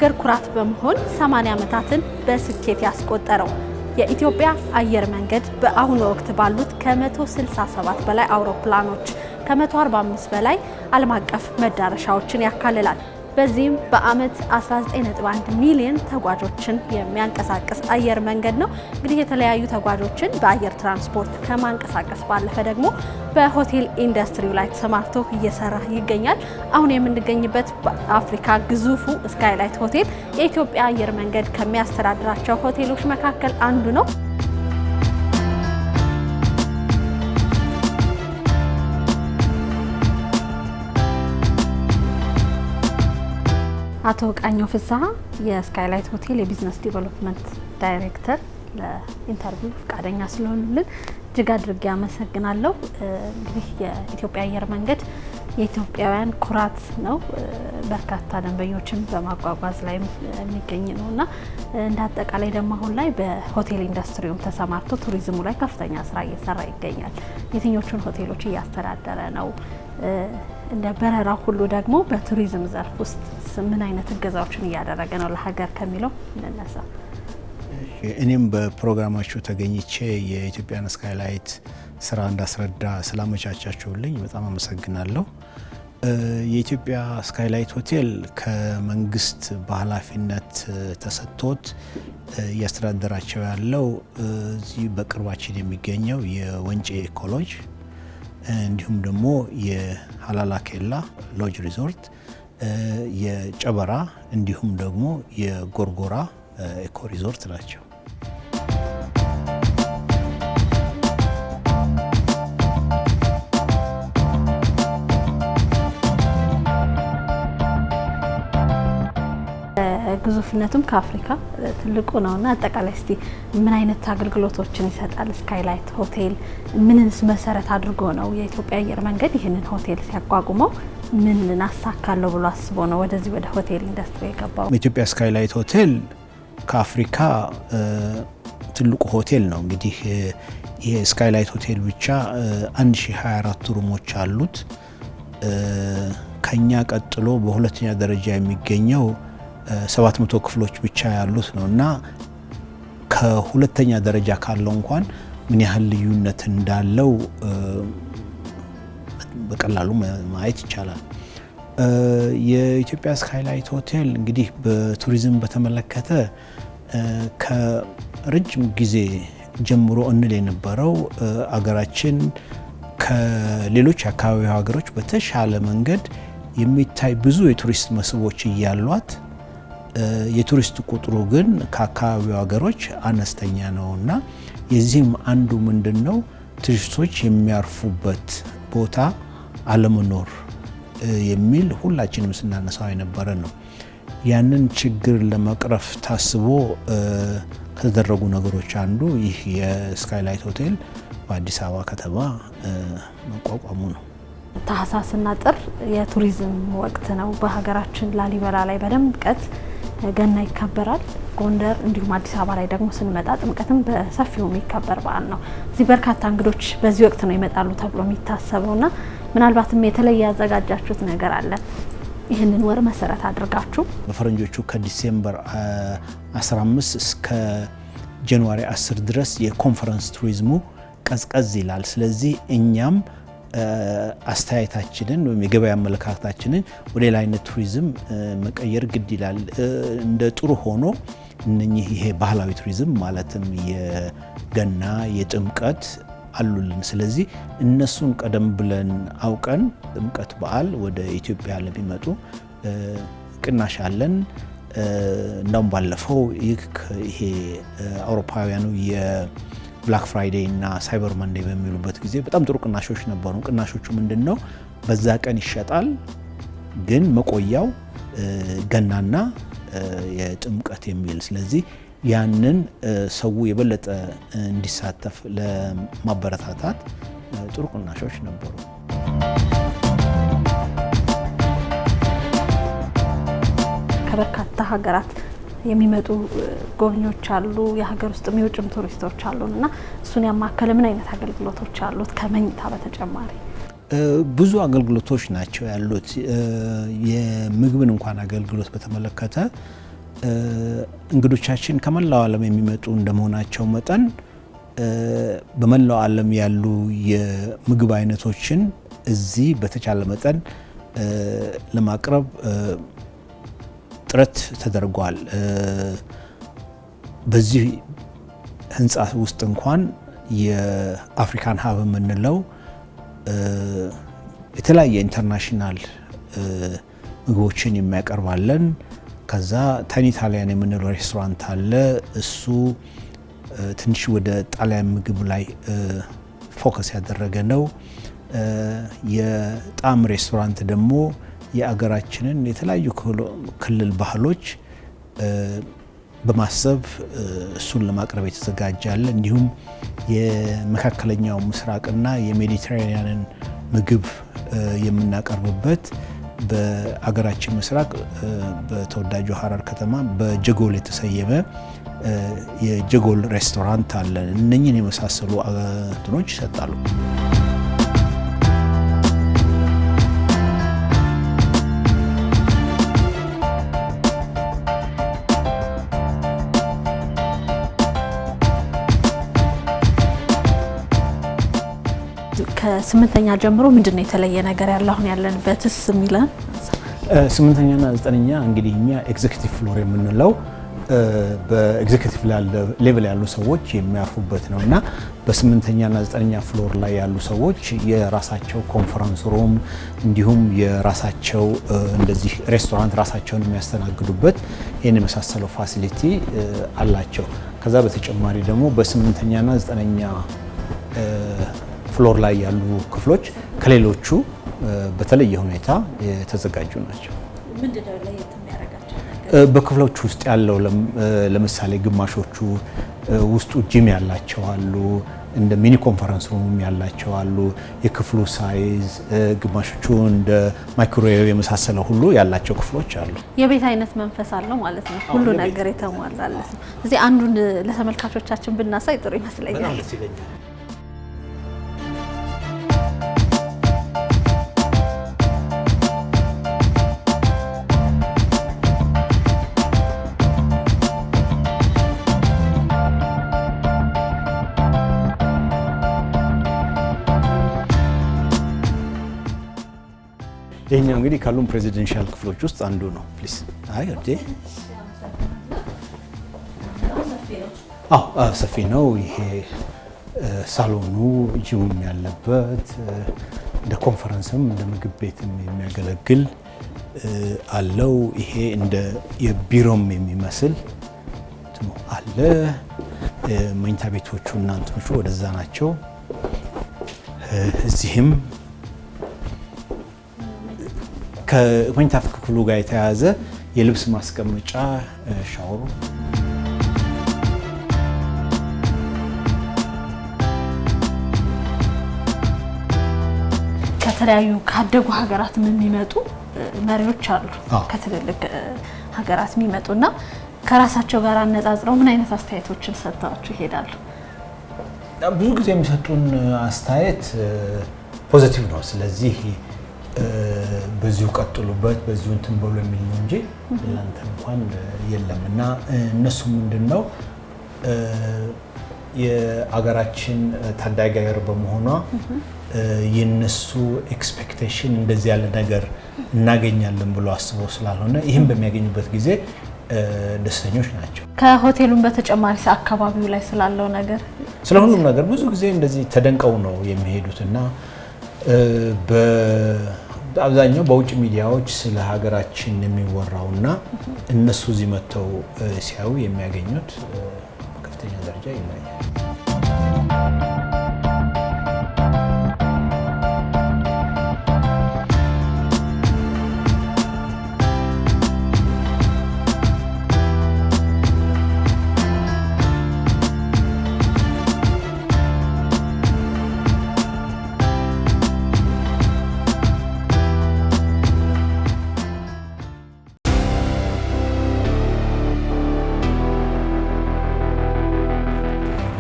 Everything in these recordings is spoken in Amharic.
የሀገር ኩራት በመሆን 80 ዓመታትን በስኬት ያስቆጠረው የኢትዮጵያ አየር መንገድ በአሁኑ ወቅት ባሉት ከ167 በላይ አውሮፕላኖች ከ145 በላይ ዓለም አቀፍ መዳረሻዎችን ያካልላል። በዚህም በአመት 19.1 ሚሊዮን ተጓዦችን የሚያንቀሳቅስ አየር መንገድ ነው። እንግዲህ የተለያዩ ተጓዦችን በአየር ትራንስፖርት ከማንቀሳቀስ ባለፈ ደግሞ በሆቴል ኢንዱስትሪው ላይ ተሰማርቶ እየሰራ ይገኛል። አሁን የምንገኝበት በአፍሪካ ግዙፉ ስካይላይት ሆቴል የኢትዮጵያ አየር መንገድ ከሚያስተዳድራቸው ሆቴሎች መካከል አንዱ ነው። አቶ ቃኘው ፍስሐ የስካይላይት ሆቴል የቢዝነስ ዲቨሎፕመንት ዳይሬክተር ለኢንተርቪው ፈቃደኛ ስለሆኑልን እጅግ አድርጌ አመሰግናለሁ። እንግዲህ የኢትዮጵያ አየር መንገድ የኢትዮጵያውያን ኩራት ነው። በርካታ ደንበኞችን በማጓጓዝ ላይ የሚገኝ ነውና እንደ አጠቃላይ ደግሞ አሁን ላይ በሆቴል ኢንዱስትሪውም ተሰማርቶ ቱሪዝሙ ላይ ከፍተኛ ስራ እየሰራ ይገኛል። የትኞቹን ሆቴሎች እያስተዳደረ ነው? እንደ በረራ ሁሉ ደግሞ በቱሪዝም ዘርፍ ውስጥ ምን አይነት እገዛዎችን እያደረገ ነው ለሀገር ከሚለው እንነሳ። እኔም በፕሮግራማችሁ ተገኝቼ የኢትዮጵያን ስካይላይት ስራ እንዳስረዳ ስላመቻቻችሁልኝ በጣም አመሰግናለሁ። የኢትዮጵያ ስካይላይት ሆቴል ከመንግስት በኃላፊነት ተሰጥቶት እያስተዳደራቸው ያለው እዚህ በቅርባችን የሚገኘው የወንጪ ኢኮሎጅ እንዲሁም ደግሞ የሀላላ ኬላ ሎጅ ሪዞርት፣ የጨበራ እንዲሁም ደግሞ የጎርጎራ ኢኮ ሪዞርት ናቸው። ግዙፍነቱም ከአፍሪካ ትልቁ ነውና አጠቃላይ እስቲ ምን አይነት አገልግሎቶችን ይሰጣል ስካይላይት ሆቴል? ምንስ መሰረት አድርጎ ነው የኢትዮጵያ አየር መንገድ ይህንን ሆቴል ሲያቋቁመው ምን አሳካለሁ ብሎ አስቦ ነው ወደዚህ ወደ ሆቴል ኢንዱስትሪ የገባው? የኢትዮጵያ ስካይላይት ሆቴል ከአፍሪካ ትልቁ ሆቴል ነው። እንግዲህ ይሄ ስካይላይት ሆቴል ብቻ 1024 ሩሞች አሉት። ከኛ ቀጥሎ በሁለተኛ ደረጃ የሚገኘው 700 ክፍሎች ብቻ ያሉት ነው እና ከሁለተኛ ደረጃ ካለው እንኳን ምን ያህል ልዩነት እንዳለው በቀላሉ ማየት ይቻላል። የኢትዮጵያ ስካይላይት ሆቴል እንግዲህ በቱሪዝም በተመለከተ ከረጅም ጊዜ ጀምሮ እንል የነበረው አገራችን ከሌሎች አካባቢ ሀገሮች በተሻለ መንገድ የሚታይ ብዙ የቱሪስት መስህቦች እያሏት የቱሪስት ቁጥሩ ግን ከአካባቢው ሀገሮች አነስተኛ ነውና የዚህም አንዱ ምንድነው ቱሪስቶች የሚያርፉበት ቦታ አለመኖር የሚል ሁላችንም ስናነሳው የነበረ ነው። ያንን ችግር ለመቅረፍ ታስቦ ከተደረጉ ነገሮች አንዱ ይህ የስካይላይት ሆቴል በአዲስ አበባ ከተማ መቋቋሙ ነው። ታህሳስና ጥር የቱሪዝም ወቅት ነው። በሀገራችን ላሊበላ ላይ በድምቀት ገና ይከበራል። ጎንደር እንዲሁም አዲስ አበባ ላይ ደግሞ ስንመጣ ጥምቀትም በሰፊው የሚከበር በዓል ነው። እዚህ በርካታ እንግዶች በዚህ ወቅት ነው ይመጣሉ ተብሎ የሚታሰበውና ምናልባትም የተለየ ያዘጋጃችሁት ነገር አለ? ይህንን ወር መሰረት አድርጋችሁ በፈረንጆቹ ከዲሴምበር 15 እስከ ጃንዋሪ 10 ድረስ የኮንፈረንስ ቱሪዝሙ ቀዝቀዝ ይላል። ስለዚህ እኛም አስተያየታችንን ወይም የገበያ አመለካከታችንን ወደ ሌላ አይነት ቱሪዝም መቀየር ግድ ይላል። እንደ ጥሩ ሆኖ እነኚህ ይሄ ባህላዊ ቱሪዝም ማለትም የገና የጥምቀት አሉልን። ስለዚህ እነሱን ቀደም ብለን አውቀን ጥምቀት በዓል ወደ ኢትዮጵያ ለሚመጡ ቅናሽ አለን። እንደውም ባለፈው ይሄ አውሮፓውያኑ ብላክ ፍራይዴይ እና ሳይበር መንዴይ በሚሉበት ጊዜ በጣም ጥሩ ቅናሾች ነበሩ። ቅናሾቹ ምንድነው? በዛ ቀን ይሸጣል፣ ግን መቆያው ገናና የጥምቀት የሚል። ስለዚህ ያንን ሰው የበለጠ እንዲሳተፍ ለማበረታታት ጥሩ ቅናሾች ነበሩ። ከበርካታ ሀገራት የሚመጡ ጎብኚዎች አሉ፣ የሀገር ውስጥ የውጭም ቱሪስቶች አሉና እሱን ያማከለ ምን አይነት አገልግሎቶች አሉት? ከመኝታ በተጨማሪ ብዙ አገልግሎቶች ናቸው ያሉት። የምግብን እንኳን አገልግሎት በተመለከተ እንግዶቻችን ከመላው ዓለም የሚመጡ እንደመሆናቸው መጠን በመላው ዓለም ያሉ የምግብ አይነቶችን እዚህ በተቻለ መጠን ለማቅረብ ጥረት ተደርጓል። በዚህ ህንፃ ውስጥ እንኳን የአፍሪካን ሀብ የምንለው የተለያየ ኢንተርናሽናል ምግቦችን የሚያቀርባለን። ከዛ ተን ኢታሊያን የምንለው ሬስቶራንት አለ። እሱ ትንሽ ወደ ጣሊያን ምግብ ላይ ፎከስ ያደረገ ነው። የጣዕም ሬስቶራንት ደግሞ የአገራችንን የተለያዩ ክልል ባህሎች በማሰብ እሱን ለማቅረብ የተዘጋጀ አለ። እንዲሁም የመካከለኛው ምስራቅና የሜዲትራኒያንን ምግብ የምናቀርብበት በአገራችን ምስራቅ በተወዳጁ ሀረር ከተማ በጀጎል የተሰየመ የጀጎል ሬስቶራንት አለ። እነኚህን የመሳሰሉ እንትኖች ይሰጣሉ። ከስምንተኛ ጀምሮ ምንድነው የተለየ ነገር ያለው? አሁን ያለንበትስ የሚለን ስምንተኛና ዘጠነኛ እንግዲህ እኛ ኤግዜኪቲቭ ፍሎር የምንለው በኤግዜኪቲቭ ሌቭል ያሉ ሰዎች የሚያርፉበት ነው እና በስምንተኛና ዘጠነኛ ፍሎር ላይ ያሉ ሰዎች የራሳቸው ኮንፈረንስ ሩም እንዲሁም የራሳቸው እንደዚህ ሬስቶራንት ራሳቸውን የሚያስተናግዱበት ይህን የመሳሰለው ፋሲሊቲ አላቸው። ከዛ በተጨማሪ ደግሞ በስምንተኛና ዘጠነኛ ፍሎር ላይ ያሉ ክፍሎች ከሌሎቹ በተለየ ሁኔታ የተዘጋጁ ናቸው። ምንድነው ለየት የሚያደርጋቸው? በክፍሎቹ ውስጥ ያለው ለምሳሌ ግማሾቹ ውስጡ ጂም ያላቸው አሉ፣ እንደ ሚኒ ኮንፈረንስ ሩም ያላቸው አሉ። የክፍሉ ሳይዝ ግማሾቹ እንደ ማይክሮዌቭ የመሳሰለው ሁሉ ያላቸው ክፍሎች አሉ። የቤት አይነት መንፈስ አለው ማለት ነው። ሁሉ ነገር የተሟላለት ነው። እዚህ አንዱን ለተመልካቾቻችን ብናሳይ ጥሩ ይመስለኛል። ይሄኛው እንግዲህ ካሉን ፕሬዚደንሻል ክፍሎች ውስጥ አንዱ ነው። ፕሊዝ አይ ወዴ ሰፊ ነው። ይሄ ሳሎኑ ጂሙም ያለበት እንደ ኮንፈረንስም እንደ ምግብ ቤትም የሚያገለግል አለው። ይሄ እንደ የቢሮም የሚመስል አለ። መኝታ ቤቶቹ እና እንትኖቹ ወደዛ ናቸው። እዚህም ከመኝታ ክፍሉ ጋር የተያያዘ የልብስ ማስቀመጫ ሻወሩ ከተለያዩ ካደጉ ሀገራት የሚመጡ መሪዎች አሉ። ከትልልቅ ሀገራት የሚመጡና ከራሳቸው ጋር አነጻጽረው ምን አይነት አስተያየቶችን ሰጥተዋቸው ይሄዳሉ? ብዙ ጊዜ የሚሰጡን አስተያየት ፖዚቲቭ ነው። ስለዚህ በዚሁ ቀጥሉበት፣ በዚሁ እንትን ብሎ የሚል ነው እንጂ እናንተ እንኳን የለም። እና እነሱ ምንድነው የአገራችን ታዳጊ ሀገር በመሆኗ የነሱ ኤክስፔክቴሽን እንደዚህ ያለ ነገር እናገኛለን ብሎ አስበው ስላልሆነ ይህም በሚያገኙበት ጊዜ ደስተኞች ናቸው። ከሆቴሉም በተጨማሪ አካባቢው ላይ ስላለው ነገር ስለ ሁሉም ነገር ብዙ ጊዜ እንደዚህ ተደንቀው ነው የሚሄዱት እና በአብዛኛው በውጭ ሚዲያዎች ስለ ሀገራችን የሚወራውና እነሱ እዚህ መጥተው ሲያዩ የሚያገኙት ከፍተኛ ደረጃ ይለያል።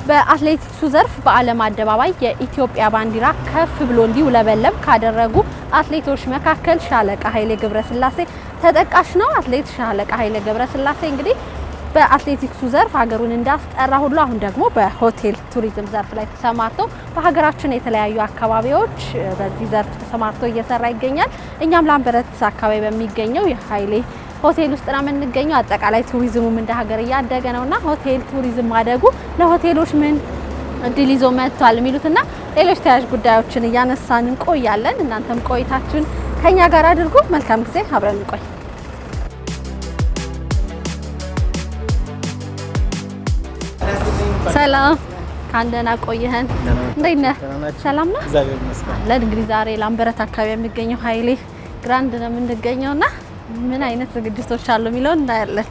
በአትሌቲክሱ ዘርፍ በዓለም አደባባይ የኢትዮጵያ ባንዲራ ከፍ ብሎ እንዲውለበለብ ካደረጉ አትሌቶች መካከል ሻለቃ ኃይሌ ገብረስላሴ ተጠቃሽ ነው። አትሌት ሻለቃ ኃይሌ ገብረስላሴ እንግዲህ በአትሌቲክሱ ዘርፍ ሀገሩን እንዳስጠራ ሁሉ አሁን ደግሞ በሆቴል ቱሪዝም ዘርፍ ላይ ተሰማርቶ በሀገራችን የተለያዩ አካባቢዎች በዚህ ዘርፍ ተሰማርቶ እየሰራ ይገኛል። እኛም ላምበረት አካባቢ በሚገኘው የኃይሌ ሆቴል ውስጥ ነው የምንገኘው። አጠቃላይ ቱሪዝሙም እንደ ሀገር እያደገ ነውና ሆቴል ቱሪዝም ማደጉ ለሆቴሎች ምን እድል ይዞ መጥቷል የሚሉትና ሌሎች ተያያዥ ጉዳዮችን እያነሳን እንቆያለን። እናንተም ቆይታችሁን ከኛ ጋር አድርጉ። መልካም ጊዜ፣ አብረን እንቆይ። ሰላም ካንደና ቆየህን? እንዴት ነህ? ሰላም ነው? እግዚአብሔር ይመስገን። አለን እንግዲህ ዛሬ ላምበረት አካባቢ የሚገኘው ኃይሌ ግራንድ ነው የምንገኘውና ምን አይነት ዝግጅቶች አሉ የሚለውን እናያለን።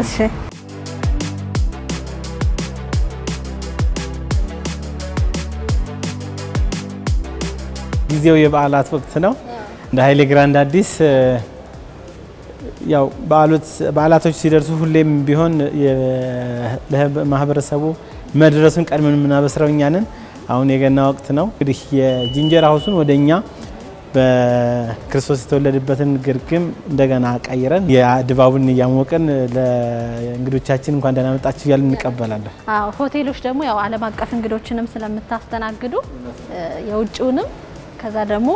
እሺ ጊዜው የበዓላት ወቅት ነው። እንደ ኃይሌ ግራንድ አዲስ ያው በዓላቶች ሲደርሱ ሁሌም ቢሆን ለማህበረሰቡ መድረሱን ቀድመን የምናበስረው እኛ ነን። አሁን የገና ወቅት ነው። እንግዲህ የጂንጀር ሃውሱን ወደኛ በክርስቶስ የተወለደበትን ግርግም እንደገና ቀይረን የድባቡን እያሞቀን ለእንግዶቻችን እንኳን ደህና መጣችሁ እያልን እንቀበላለን። አዎ ሆቴሎች ደግሞ ያው ዓለም አቀፍ እንግዶችንም ስለምታስተናግዱ የውጭውንም ከዛ ደግሞ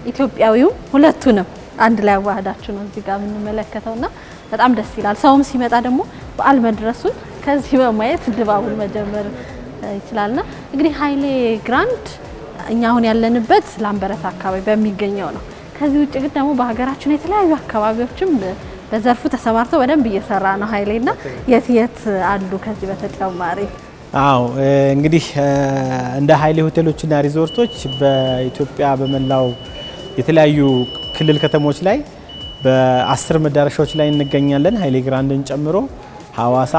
ኢትዮጵያዊው ሁለቱንም አንድ ላይ አዋህዳችሁ ነው እዚህ ጋር የምንመለከተውና በጣም ደስ ይላል። ሰውም ሲመጣ ደግሞ በዓል መድረሱን ከዚህ በማየት ድባቡን መጀመር ይችላልና እንግዲህ ኃይሌ ግራንድ እኛ አሁን ያለንበት ላምበረት አካባቢ በሚገኘው ነው። ከዚህ ውጭ ግን ደግሞ በሀገራችን የተለያዩ አካባቢዎችም በዘርፉ ተሰማርቶ በደንብ እየሰራ ነው ኃይሌና የት አሉ ከዚህ በተጨማሪ? አዎ እንግዲህ እንደ ኃይሌ ሆቴሎችና ሪዞርቶች በኢትዮጵያ በመላው የተለያዩ ክልል ከተሞች ላይ በ10 መዳረሻዎች ላይ እንገኛለን። ኃይሌ ግራንድን ጨምሮ ሐዋሳ፣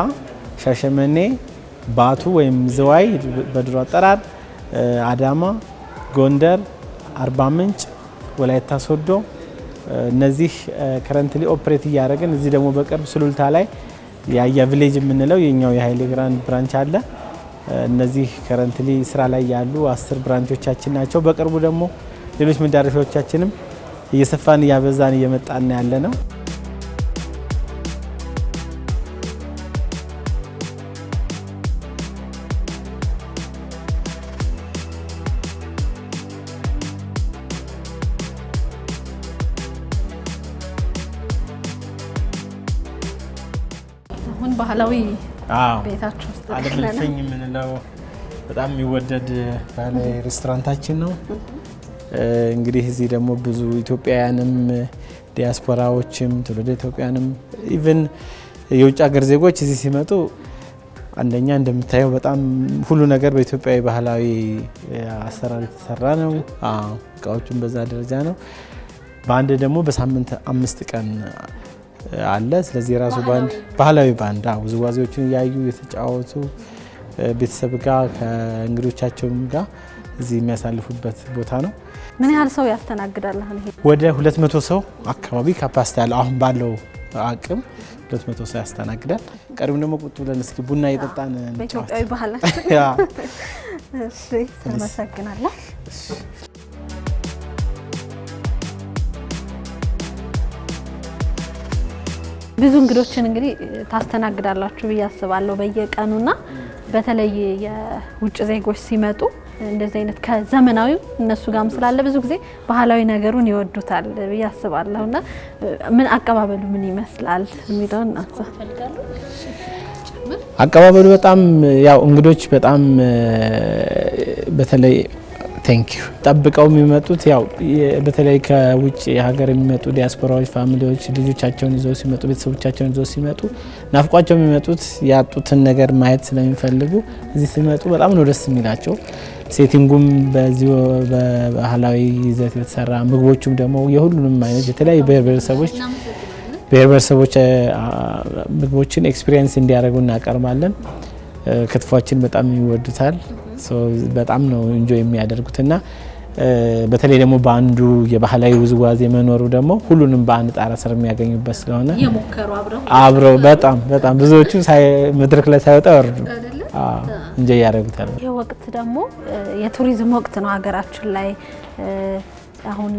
ሻሸመኔ፣ ባቱ ወይም ዝዋይ በድሮ አጠራር፣ አዳማ፣ ጎንደር፣ አርባ ምንጭ፣ ወላይታ ሶዶ እነዚህ ከረንትሊ ኦፕሬት እያደረግን እዚህ ደግሞ በቅርብ ሱሉልታ ላይ ያያ ቪሌጅ የምንለው የኛው የኃይሌ ግራንድ ብራንች አለ። እነዚህ ከረንትሊ ስራ ላይ ያሉ 10 ብራንቾቻችን ናቸው። በቅርቡ ደግሞ ሌሎች መዳረሻዎቻችንም እየሰፋን እያበዛን እየመጣን ያለ ነው። አሁን ባህላዊ ቤታችሁ ውስጥ አለምልፍኝ የምንለው በጣም የሚወደድ ባህላዊ ሬስቶራንታችን ነው። እንግዲህ እዚህ ደግሞ ብዙ ኢትዮጵያውያንም ዲያስፖራዎችም ትውልደ ኢትዮጵያውያንም ኢቭን የውጭ ሀገር ዜጎች እዚህ ሲመጡ አንደኛ እንደምታየው በጣም ሁሉ ነገር በኢትዮጵያዊ ባህላዊ አሰራር የተሰራ ነው። እቃዎቹም በዛ ደረጃ ነው። ባንድ ደግሞ በሳምንት 5 ቀን አለ። ስለዚህ የራሱ ባንድ ባህላዊ ባንድ ውዝዋዜዎችን እያዩ የተጫወቱ ቤተሰብ ጋር ከእንግዶቻቸውም ጋር እዚህ የሚያሳልፉበት ቦታ ነው። ምን ያህል ሰው ያስተናግዳል? ወደ 200 ሰው አካባቢ ካፓሲቲ ያለው አሁን ባለው አቅም 200 ሰው ያስተናግዳል። ቀድሞ ደግሞ ቁጭ ብለን እስኪ ቡና እየጠጣን በኢትዮጵያዊ ባህላችን። እሺ ተመሰግናለሁ። ብዙ እንግዶችን እንግዲህ ታስተናግዳላችሁ ብዬ አስባለሁ በየቀኑና በተለይ የውጭ ዜጎች ሲመጡ እንደዚህ አይነት ከዘመናዊው እነሱ ጋርም ስላለ ብዙ ጊዜ ባህላዊ ነገሩን ይወዱታል ብዬ አስባለሁና ምን አቀባበሉ ምን ይመስላል የሚለውን እናንሳ ፈልጋለሁ። አቀባበሉ በጣም ያው እንግዶች በጣም በተለይ ቴንኪዩ ጠብቀው የሚመጡት ያው በተለይ ከውጭ ሀገር የሚመጡ ዲያስፖራዎች ፋሚሊዎች ልጆቻቸውን ይዘው ሲመጡ ቤተሰቦቻቸውን ይዘው ሲመጡ ናፍቋቸው የሚመጡት ያጡትን ነገር ማየት ስለሚፈልጉ እዚህ ሲመጡ በጣም ነው ደስ የሚላቸው። ሴቲንጉም በዚህ በባህላዊ ይዘት የተሰራ ምግቦቹም ደግሞ የሁሉንም አይነት የተለያዩ ብሔር ብሔረሰቦች ምግቦችን ኤክስፒሪየንስ እንዲያደርጉ እናቀርባለን። ክትፏችን በጣም ይወዱታል። በጣም ነው ኢንጆይ የሚያደርጉትና በተለይ ደግሞ በአንዱ የባህላዊ ውዝዋዜ መኖሩ ደግሞ ሁሉንም በአንድ ጣራ ስር የሚያገኙበት ስለሆነ አብረው በጣም ብዙዎቹ መድረክ ላይ ሳይወጣ ወርዱ ኢንጆይ ያደርጉታል። ይህ ወቅት ደግሞ የቱሪዝም ወቅት ነው ሀገራችን ላይ አሁን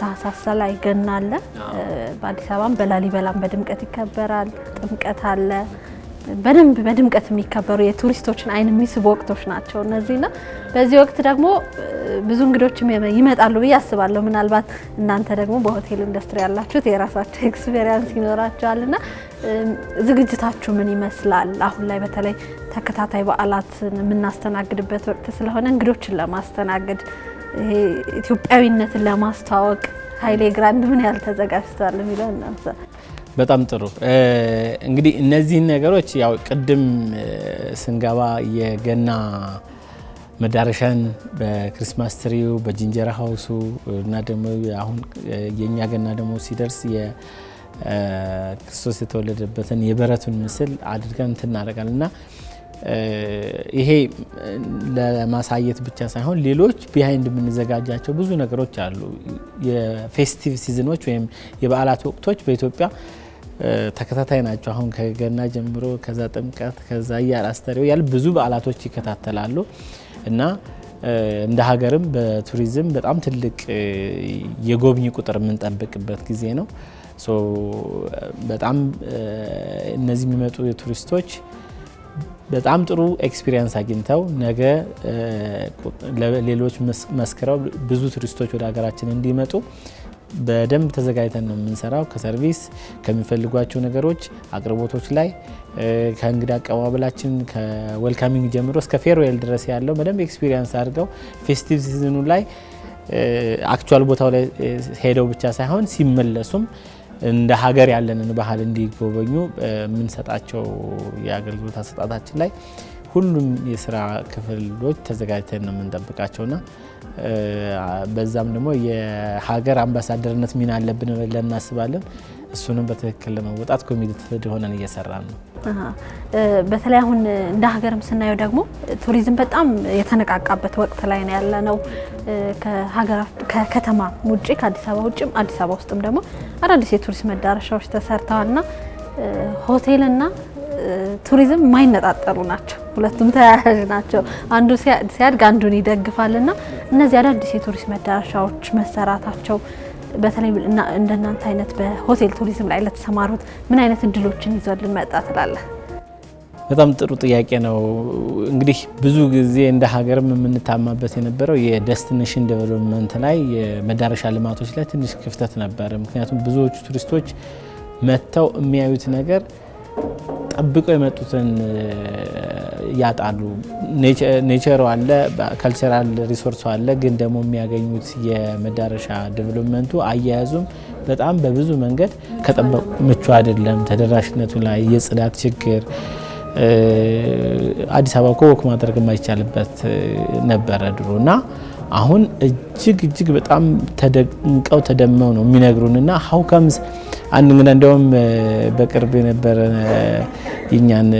ታህሳስ ላይ ገና አለ። በአዲስ አበባም በላሊበላም በድምቀት ይከበራል። ጥምቀት አለ። በድምቀት የሚከበሩ የቱሪስቶችን አይን የሚስቡ ወቅቶች ናቸው እነዚህና በዚህ ወቅት ደግሞ ብዙ እንግዶች ይመጣሉ ብዬ አስባለሁ። ምናልባት እናንተ ደግሞ በሆቴል ኢንዱስትሪ ያላችሁት የራሳችሁ ኤክስፔሪያንስ ይኖራችኋልና ዝግጅታችሁ ምን ይመስላል? አሁን ላይ በተለይ ተከታታይ በዓላትን የምናስተናግድበት ወቅት ስለሆነ እንግዶችን ለማስተናገድ ይሄ ኢትዮጵያዊነትን ለማስተዋወቅ ኃይሌ ግራንድ ምን ያህል ተዘጋጅቷል የሚለው እናንተ። በጣም ጥሩ። እንግዲህ እነዚህ ነገሮች ያው ቅድም ስንገባ የገና መዳረሻን በክሪስማስ ትሪው በጂንጀር ሃውሱ እና ደግሞ አሁን የኛ ገና ደግሞ ሲደርስ የክርስቶስ የተወለደበትን የበረቱን ምስል አድርገን እናደርጋለንና ይሄ ለማሳየት ብቻ ሳይሆን ሌሎች ቢሃይንድ የምንዘጋጃቸው ብዙ ነገሮች አሉ። የፌስቲቭ ሲዝኖች ወይም የበዓላት ወቅቶች በኢትዮጵያ ተከታታይ ናቸው። አሁን ከገና ጀምሮ ከዛ ጥምቀት ከዛ አስተርእዮ ያለ ብዙ በዓላቶች ይከታተላሉ እና እንደ ሀገርም በቱሪዝም በጣም ትልቅ የጎብኚ ቁጥር የምንጠብቅበት ጊዜ ነው። በጣም እነዚህ የሚመጡ የቱሪስቶች በጣም ጥሩ ኤክስፒሪየንስ አግኝተው ነገ ሌሎች መስክረው ብዙ ቱሪስቶች ወደ ሀገራችን እንዲመጡ በደንብ ተዘጋጅተን ነው የምንሰራው። ከሰርቪስ ከሚፈልጓቸው ነገሮች አቅርቦቶች ላይ ከእንግዳ አቀባበላችን ከዌልካሚንግ ጀምሮ እስከ ፌርዌል ድረስ ያለው በደንብ ኤክስፒሪየንስ አድርገው ፌስቲቭ ሲዝኑ ላይ አክቹዋል ቦታው ላይ ሄደው ብቻ ሳይሆን ሲመለሱም እንደ ሀገር ያለንን ባህል እንዲጎበኙ የምንሰጣቸው የአገልግሎት አሰጣጣችን ላይ ሁሉም የስራ ክፍሎች ተዘጋጅተን ነው የምንጠብቃቸውና በዛም ደግሞ የሀገር አምባሳደርነት ሚና አለብን ብለን እናስባለን። እሱንም በትክክል ለመወጣት ኮሚቴ ሆነን እየሰራን ነው። በተለይ አሁን እንደ ሀገርም ስናየው ደግሞ ቱሪዝም በጣም የተነቃቃበት ወቅት ላይ ነው ያለነው። ከከተማ ውጪ ከአዲስ አበባ ውጪም አዲስ አበባ ውስጥም ደግሞ አዳዲስ የቱሪስት መዳረሻዎች ተሰርተዋልና ሆቴልና ቱሪዝም የማይነጣጠሉ ናቸው። ሁለቱም ተያያዥ ናቸው። አንዱ ሲያድግ አንዱን ይደግፋልና እነዚህ አዳዲስ የቱሪስት መዳረሻዎች መሰራታቸው በተለይ እንደናንተ አይነት በሆቴል ቱሪዝም ላይ ለተሰማሩት ምን አይነት እድሎችን ይዞልን መጣ ትላለህ? በጣም ጥሩ ጥያቄ ነው። እንግዲህ ብዙ ጊዜ እንደ ሀገርም የምንታማበት የነበረው የዴስቲኔሽን ዴቨሎፕመንት ላይ የመዳረሻ ልማቶች ላይ ትንሽ ክፍተት ነበር። ምክንያቱም ብዙዎቹ ቱሪስቶች መጥተው የሚያዩት ነገር ጠብቀው የመጡትን ያጣሉ። ኔቸሩ አለ፣ ካልቸራል ሪሶርሱ አለ፣ ግን ደግሞ የሚያገኙት የመዳረሻ ዴቨሎፕመንቱ አያያዙም በጣም በብዙ መንገድ ከጠበቁ ምቹ አይደለም። ተደራሽነቱ ላይ የጽዳት ችግር አዲስ አበባ እኮ ወክ ማድረግ የማይቻልበት ነበረ ድሮና አሁን እጅግ በጣም ተደንቀው ተደመው ነው የሚነግሩንና ሃው ካምስ አንድ እንግዳ እንደውም በቅርብ የነበረ የኛን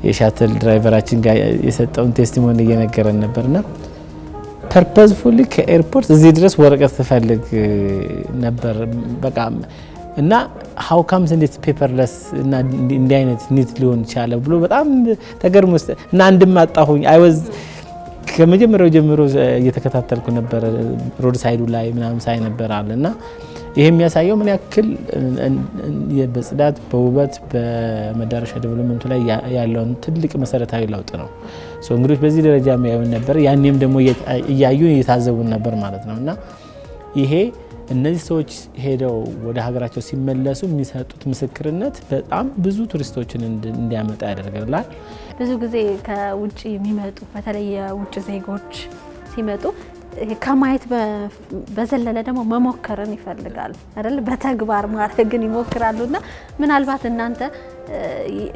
የሻትል ድራይቨራችን ጋር የሰጠውን ቴስቲሞኒ እየነገረን ነበርና ፐርፐዝፉሊ ከኤርፖርት እዚህ ድረስ ወረቀት ትፈልግ ነበር በቃ እና ሃው ካምስ እንዴት ፔፐርለስ እና እንዲህ አይነት ኒት ሊሆን ይችላል ብሎ በጣም ተገርሞ እና አንድም አጣሁኝ አይወዝ ከመጀመሪያው ጀምሮ እየተከታተልኩ ነበር ሮድ ሳይዱ ላይ ምናምን ሳይ ነበር አለና ይሄ የሚያሳየው ምን ያክል በጽዳት በውበት በመዳረሻ ዴቨሎፕመንቱ ላይ ያለውን ትልቅ መሰረታዊ ለውጥ ነው። እንግዲህ በዚህ ደረጃ የሚያዩን ነበር፣ ያኔም ደግሞ እያዩ እየታዘቡን ነበር ማለት ነውና ይሄ እነዚህ ሰዎች ሄደው ወደ ሀገራቸው ሲመለሱ የሚሰጡት ምስክርነት በጣም ብዙ ቱሪስቶችን እንዲያመጣ ያደርጋል። ብዙ ጊዜ ከውጭ የሚመጡ በተለይ የውጭ ዜጎች ሲመጡ ከማየት በዘለለ ደግሞ መሞከርን ይፈልጋሉ አይደል? በተግባር ማድረግን ይሞክራሉና ምናልባት እናንተ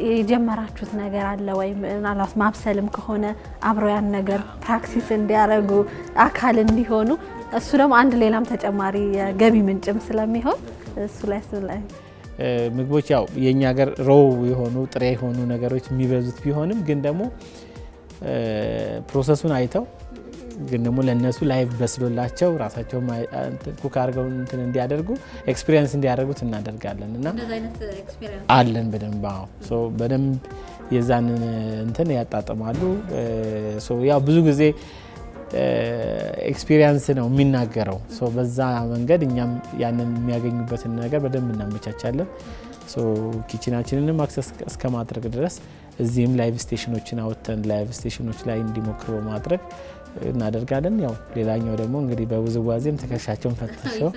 የጀመራችሁት ነገር አለ ወይ? ምናልባት ማብሰልም ከሆነ አብረው ያን ነገር ፕራክቲስ እንዲያደርጉ አካል እንዲሆኑ እሱ ደግሞ አንድ ሌላም ተጨማሪ የገቢ ምንጭም ስለሚሆን እሱ ላይ ምግቦች ያው የኛ ሀገር ሮው የሆኑ ጥሬ የሆኑ ነገሮች የሚበዙት ቢሆንም ግን ደግሞ ፕሮሰሱን አይተው ግን ደግሞ ለነሱ ላይቭ በስሎላቸው ራሳቸው ኩክ አድርገው እንትን እንዲያደርጉ ኤክስፒሪየንስ እንዲያደርጉት እናደርጋለን እና አለን በደንብ በደንብ የዛንን እንትን ያጣጥማሉ። ያው ብዙ ጊዜ ኤክስፒሪየንስ ነው የሚናገረው። ሶ በዛ መንገድ እኛም ያንን የሚያገኙበትን ነገር በደንብ እናመቻቻለን። ሶ ኪችናችንንም አክሰስ እስከ ማድረግ ድረስ እዚህም ላይቭ ስቴሽኖችን አውጥተን ላይቭ ስቴሽኖች ላይ እንዲሞክሩ በማድረግ እናደርጋለን። ያው ሌላኛው ደግሞ እንግዲህ በውዝዋዜም ትከሻቸውን ፈትሸው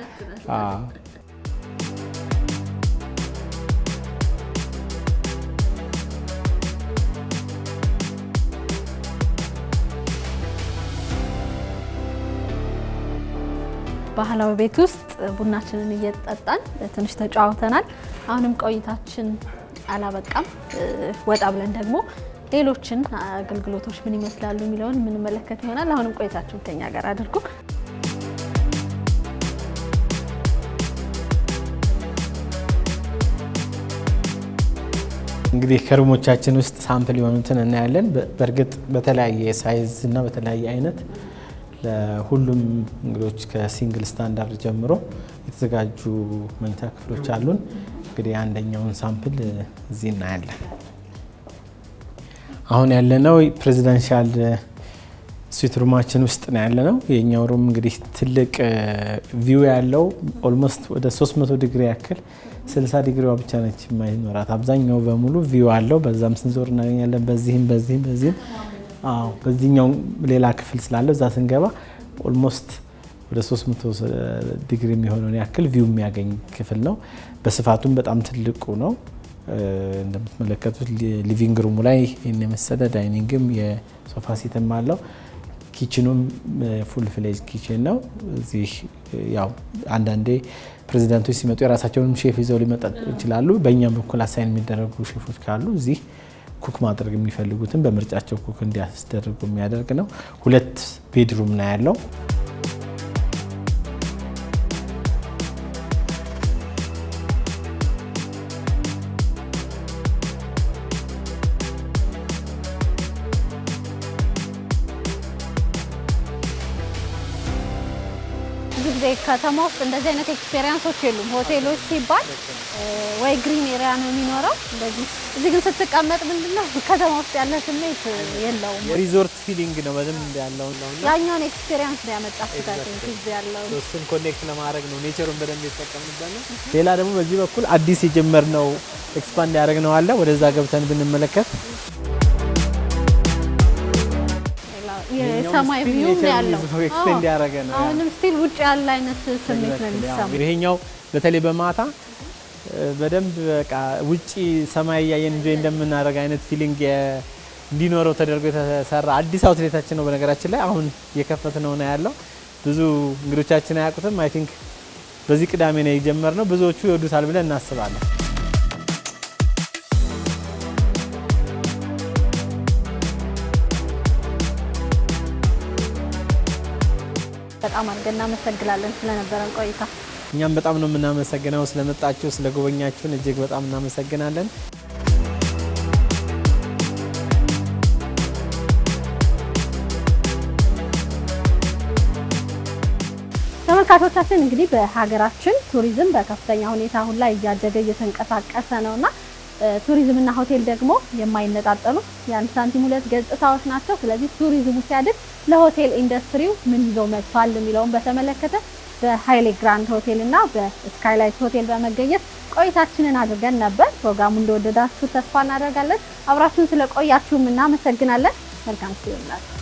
ባህላዊ ቤት ውስጥ ቡናችንን እየጠጣን ትንሽ ተጫውተናል። አሁንም ቆይታችን አላበቃም። ወጣ ብለን ደግሞ ሌሎችን አገልግሎቶች ምን ይመስላሉ የሚለውን የምንመለከት ይሆናል። አሁንም ቆይታችሁን ከኛ ጋር አድርጉ። እንግዲህ ከሩሞቻችን ውስጥ ሳምፕል የሆኑትን እናያለን። በእርግጥ በተለያየ ሳይዝ እና በተለያየ አይነት ለሁሉም እንግዶች ከሲንግል ስታንዳርድ ጀምሮ የተዘጋጁ መኝታ ክፍሎች አሉን። እንግዲህ አንደኛውን ሳምፕል እዚህ እናያለን። አሁን ያለነው ፕሬዚደንሻል ስዊት ሩማችን ውስጥ ነው ያለነው። የኛው ሩም እንግዲህ ትልቅ ቪው ያለው ኦልሞስት ወደ 300 ዲግሪ ያክል 60 ዲግሪዋ ብቻ ነች የማይኖራት። አብዛኛው በሙሉ ቪው አለው። በዛም ስንዞር እናገኛለን። በዚህም በዚህኛው ሌላ ክፍል ስላለው እዛ ስንገባ ኦልሞስት ወደ 300 ዲግሪ የሚሆነውን ያክል ቪው የሚያገኝ ክፍል ነው። በስፋቱም በጣም ትልቁ ነው። እንደምትመለከቱት ሊቪንግ ሩሙ ላይ ይህን የመሰለ ዳይኒንግም የሶፋ ሴትም አለው። ኪችኑም ፉል ፍሌጅ ኪችን ነው። እዚህ ያው አንዳንዴ ፕሬዚዳንቶች ሲመጡ የራሳቸውንም ሼፍ ይዘው ሊመጣ ይችላሉ። በእኛም በኩል አሳይን የሚደረጉ ሼፎች ካሉ እዚህ ኩክ ማድረግ የሚፈልጉትን በምርጫቸው ኩክ እንዲያስደርጉ የሚያደርግ ነው። 2 ቤድሩም ነው ያለው። ብዙ ጊዜ ከተማ ውስጥ እንደዚህ አይነት ኤክስፔሪንሶች የሉም። ሆቴሎች ሲባል ወይ ግሪን ኤሪያ ነው የሚኖረው እንደዚህ። እዚህ ግን ስትቀመጥ ምንድነው ከተማ ውስጥ ያለ ስሜት የለውም። ሪዞርት ፊሊንግ ነው በደንብ ያለው ነው። ያኛውን ኤክስፔሪንስ ነው ያመጣችሁት እዚህ ያለው። እሱን ኮኔክት ለማድረግ ነው ኔቸሩን በደንብ የተጠቀምንበት ነው። ሌላ ደግሞ በዚህ በኩል አዲስ የጀመርነው ኤክስፓንድ ያደረግነው አለ። ወደዛ ገብተን ብንመለከት የሰማይ ቪው ነው ያለው። ኤክስቴንድ ያደረገ ነው። አሁንም ስቲል ውጭ ያለ አይነት ስሜት ነው የሚሰማው። ይሄኛው በተለይ በማታ በደንብ በቃ ውጪ ሰማይ ያየን እንጆይ እንደምናደርግ አይነት ፊሊንግ እንዲኖረው ተደርጎ የተሰራ አዲስ አውትሌታችን ነው። በነገራችን ላይ አሁን የከፈትነው ነው ያለው። ብዙ እንግዶቻችን አያውቁትም። አይ ቲንክ በዚህ ቅዳሜ ነው የጀመርነው። ብዙዎቹ ይወዱታል ብለን እናስባለን። በጣም አድርገን እናመሰግናለን ስለነበረን ቆይታ። እኛም በጣም ነው የምናመሰግነው ስለመጣችሁ ስለጎበኛችሁን እጅግ በጣም እናመሰግናለን። ተመልካቾቻችን እንግዲህ በሀገራችን ቱሪዝም በከፍተኛ ሁኔታ አሁን ላይ እያደገ እየተንቀሳቀሰ ነውና ቱሪዝምና ሆቴል ደግሞ የማይነጣጠሉ የአንድ ሳንቲም ሁለት ገጽታዎች ናቸው። ስለዚህ ቱሪዝሙ ሲያድግ ለሆቴል ኢንዱስትሪው ምን ይዞ መጥቷል የሚለውን በተመለከተ በሃይሌ ግራንድ ሆቴል እና በስካይላይት ሆቴል በመገኘት ቆይታችንን አድርገን ነበር። ፕሮግራሙ እንደወደዳችሁ ተስፋ እናደርጋለን። አብራችሁን ስለቆያችሁም እናመሰግናለን። መልካም ጊዜ ይሁንላችሁ።